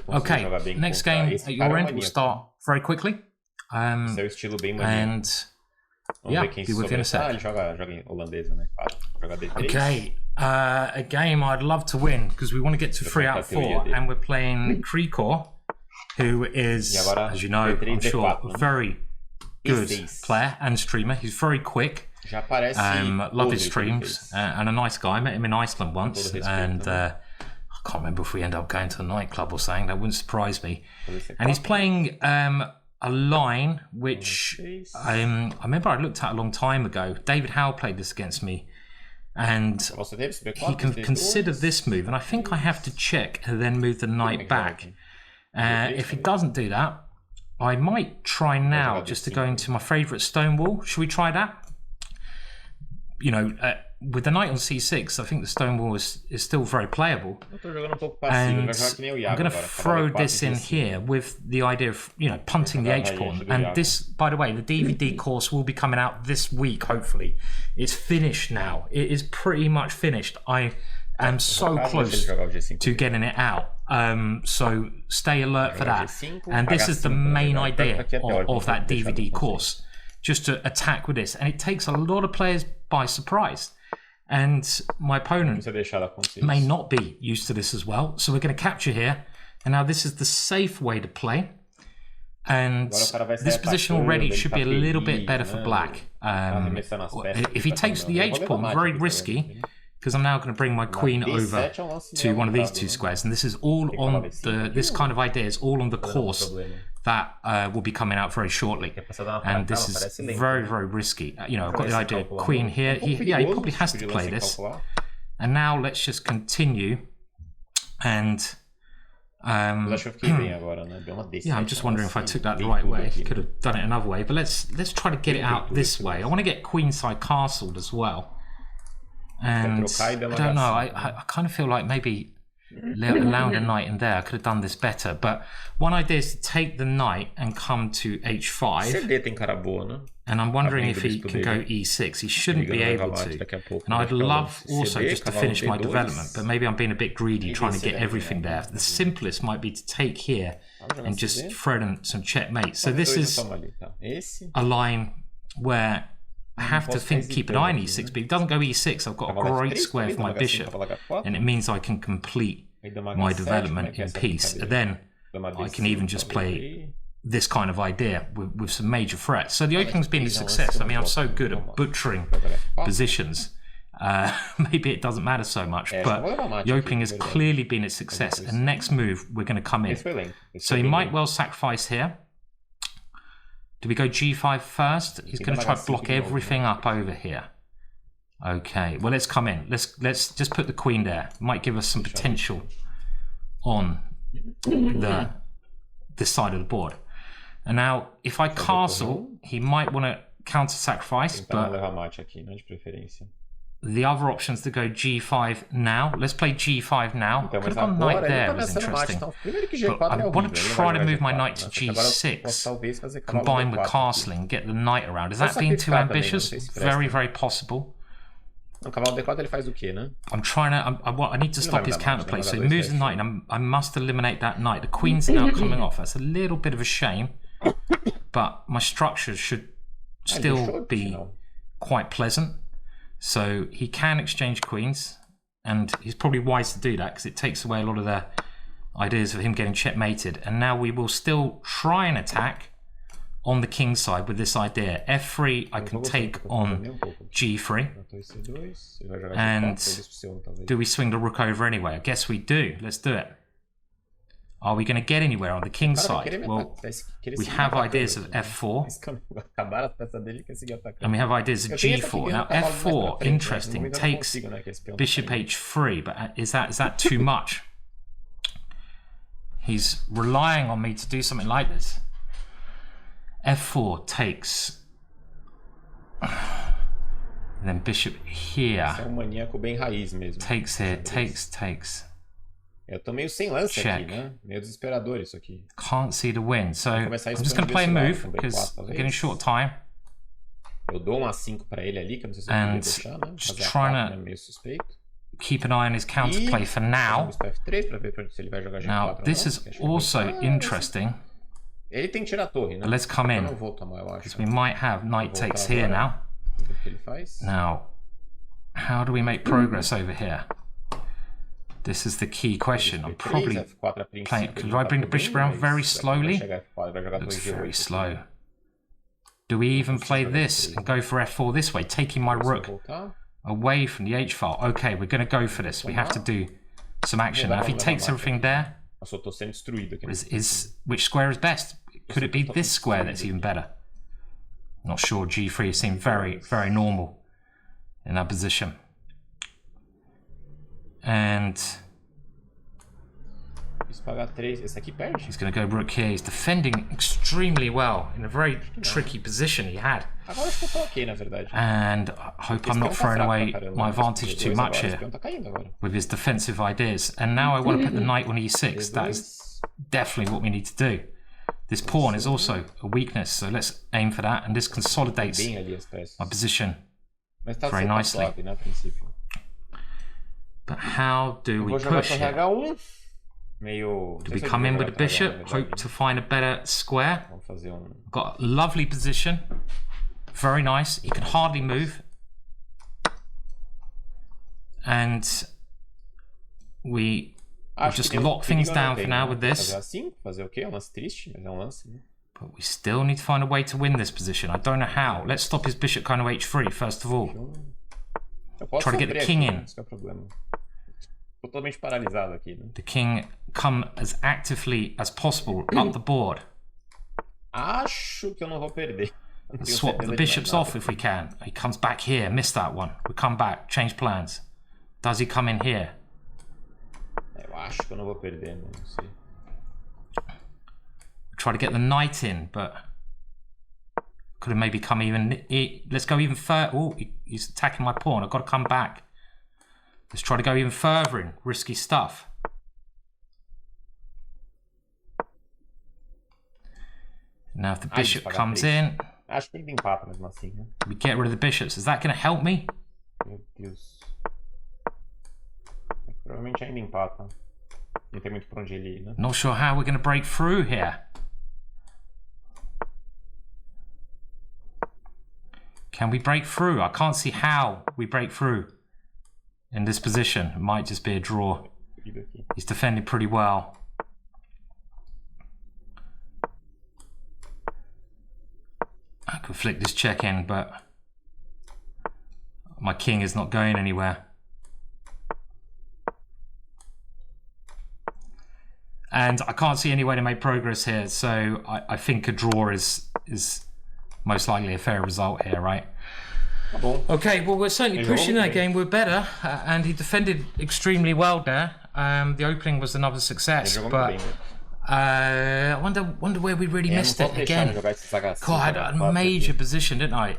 Okay, next game at your end, we'll start very quickly. And yeah, be with you in a sec. Okay, a game I'd love to win because we want to get to 3 out of 4, and we're playing Krikor, who is, as you know, I'm sure, a very good player and streamer. He's very quick. Love his streams and a nice guy. I met him in Iceland once, and I can't remember if we end up going to a nightclub or something. That wouldn't surprise me. And he's playing a line which I remember I looked at a long time ago. David Howe played this against me, and he can consider this move, and I think I have to check and then move the knight back. If he doesn't do that, I might try now just to go into my favourite stone wall. Should we try that? You know, with the knight on c6, I think the stone wall is still very playable. And I'm going to throw this in here with the idea of, you know, punting the h-pawn. And this, by the way, the DVD course will be coming out this week, hopefully. It's finished now. It is pretty much finished. I am so close to getting it out. So stay alert for that. And this is the main idea of that DVD course. Just to attack with this, and it takes a lot of players by surprise, and my opponent may not be used to this as well. So we're going to capture here, and now this is the safe way to play, and this position already should be a little bit better for black. If he takes the h-pawn, very risky, because I'm now going to bring my queen over to one of these two squares, and this is all on this kind of idea is all on the course that will be coming out very shortly, and this is very, very risky. You know, I've got the idea of queen here. He probably has to play this. And now let's just continue. And yeah, I'm just wondering if I took that the right way. Could have done it another way, but let's try to get it out this way. I want to get queenside castled as well. And I don't know. I kind of feel like maybe allowing a knight in there, I could have done this better, but one idea is to take the knight and come to h5, and I'm wondering if he can go e6. He shouldn't be able to, and I'd love also just to finish my development, but maybe I'm being a bit greedy trying to get everything there. The simplest might be to take here and just throw in some checkmate. So this is a line where I have to keep an eye on e6, but if it doesn't go e6, I've got a great square for my bishop, and it means I can complete my development in peace. And then I can even just play this kind of idea with some major threats. So the opening's been a success. I mean, I'm so good at butchering positions. Maybe it doesn't matter so much, but the opening has clearly been a success. And next move, we're going to come in. So he might well sacrifice here. Do we go g5 first? He's going to try to block everything up over here. Okay, well, let's come in. Let's just put the queen there. Might give us some potential on this side of the board. And now, if I castle, he might want to counter-sacrifice, but the other option is to go g5 now. Let's play g5 now. Could have gone knight there, it was interesting. But I want to try to move my knight to g6, combine with castling, get the knight around. Is that being too ambitious? Very, very possible. I'm trying to. I need to stop his counterplay. So he moves the knight, and I must eliminate that knight. The queen's now coming off. That's a little bit of a shame, but my structure should still be quite pleasant. So he can exchange queens, and he's probably wise to do that because it takes away a lot of the ideas of him getting checkmated. And now we will still try and attack on the king side with this idea. f3, I can take on g3. And do we swing the rook over anyway? I guess we do. Let's do it. Are we going to get anywhere on the king side? Well, we have ideas of f4. And we have ideas of g4. Now, f4, interesting, takes bishop h3, but is that too much? He's relying on me to do something like this. f4 takes, and then bishop here, takes here, takes. Eu tô meio sem lance aqui, né? Meio desesperador isso aqui. Can't see the win, so I'm just going to play a move because we're getting short time. Eu dou um A5 pra ele ali, que eu não sei se eu vou deixar, né? Just trying to meio suspeito. keep an eye on his counterplay for now. Now, this is also interesting. But let's come in, because we might have knight takes here now. Now, how do we make progress over here? This is the key question. I'm probably playing... Do I bring the bishop around very slowly? Looks very slow. Do we even play this and go for f4 this way, taking my rook away from the h-file? Okay, we're going to go for this. We have to do some action. Now, if he takes everything there, which square is best? Could it be this square that's even better? Not sure. G3 seemed very, very normal in that position. And he's going to go rook here. He's defending extremely well in a very tricky position he had. And I hope I'm not throwing away my advantage too much here with his defensive ideas. And now I want to put the knight on e6. That is definitely what we need to do. This pawn is also a weakness, so let's aim for that. And this consolidates my position very nicely. But how do we push here? Do we come in with the bishop, hope to find a better square? Got a lovely position. Very nice. He can hardly move. And we just lock things down for now with this. But we still need to find a way to win this position. I don't know how. Let's stop his bishop kind of h3 first of all. Try to get the king in. The king come as actively as possible up the board. Swap the bishops off if we can. He comes back here, missed that one. We come back, change plans. Does he come in here? Try to get the knight in, but could have maybe come even. Let's go even further. Oh, he's attacking my pawn. I've got to come back. Let's try to go even further in risky stuff. Now, if the bishop comes in, we get rid of the bishops. Is that going to help me? Not sure how we're going to break through here. Can we break through? I can't see how we break through in this position. It might just be a draw. He's defending pretty well. I could flick this check in, but my king is not going anywhere. And I can't see any way to make progress here, so I think a draw is most likely a fair result here, right? Okay, well, we're certainly pushing that game. We're better, and he defended extremely well there. The opening was another success, but I wonder where we really missed it again. God, I had a major position, didn't I?